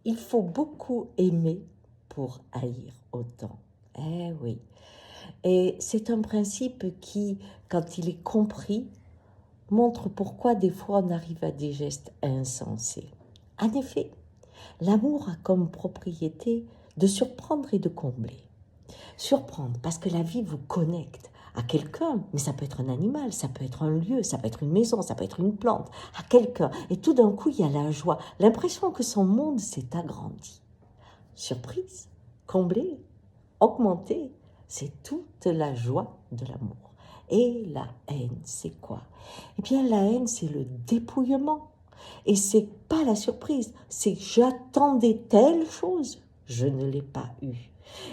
Il faut beaucoup aimer pour haïr autant. Eh oui. Et c'est un principe qui, quand il est compris, montre pourquoi des fois on arrive à des gestes insensés. En effet, l'amour a comme propriété de surprendre et de combler. Surprendre, parce que la vie vous connecte à quelqu'un, mais ça peut être un animal, ça peut être un lieu, ça peut être une maison, ça peut être une plante, à quelqu'un. Et tout d'un coup, il y a la joie, l'impression que son monde s'est agrandi. Surprise, comblée, augmentée, c'est toute la joie de l'amour. Et la haine, c'est quoi? Eh bien, la haine, c'est le dépouillement. Et c'est pas la surprise, c'est que j'attendais telle chose, je ne l'ai pas eue.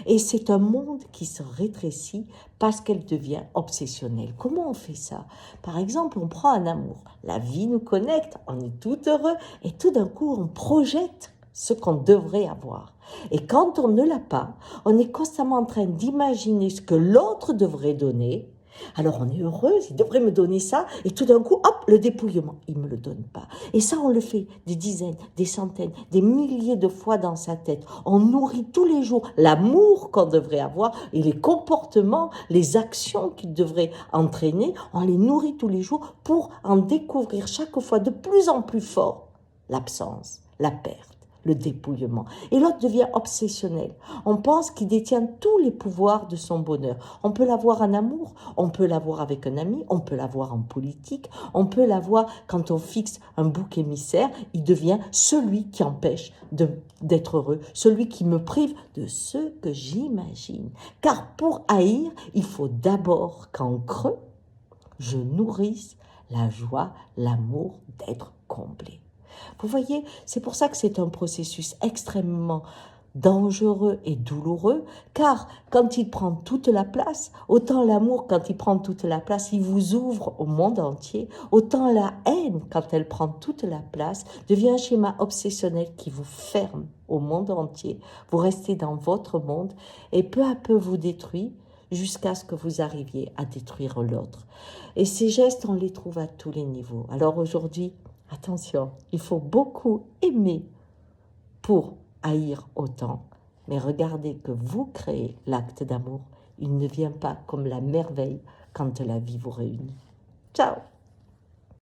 Et c'est un monde qui se rétrécit parce qu'elle devient obsessionnelle. Comment on fait ça? Par exemple, on prend un amour. La vie nous connecte, on est tout heureux et tout d'un coup, on projette ce qu'on devrait avoir. Et quand on ne l'a pas, on est constamment en train d'imaginer ce que l'autre devrait donner. Alors on est heureuse, il devrait me donner ça, et tout d'un coup, hop, le dépouillement, il ne me le donne pas. Et ça, on le fait des dizaines, des centaines, des milliers de fois dans sa tête. On nourrit tous les jours l'amour qu'on devrait avoir et les comportements, les actions qu'il devrait entraîner, on les nourrit tous les jours pour en découvrir chaque fois de plus en plus fort l'absence, la perte, le dépouillement. Et l'autre devient obsessionnel. On pense qu'il détient tous les pouvoirs de son bonheur. On peut l'avoir en amour, on peut l'avoir avec un ami, on peut l'avoir en politique, on peut l'avoir quand on fixe un bouc émissaire, il devient celui qui empêche d'être heureux, celui qui me prive de ce que j'imagine. Car pour haïr, il faut d'abord qu'en creux, je nourrisse la joie, l'amour d'être comblé. Vous voyez, c'est pour ça que c'est un processus extrêmement dangereux et douloureux, car quand il prend toute la place, autant l'amour, quand il prend toute la place, il vous ouvre au monde entier, autant la haine, quand elle prend toute la place, devient un schéma obsessionnel qui vous ferme au monde entier. Vous restez dans votre monde et peu à peu vous détruit jusqu'à ce que vous arriviez à détruire l'autre. Et ces gestes, on les trouve à tous les niveaux. Alors aujourd'hui, attention, il faut beaucoup aimer pour haïr autant. Mais regardez que vous créez l'acte d'amour. Il ne vient pas comme la merveille quand la vie vous réunit. Ciao!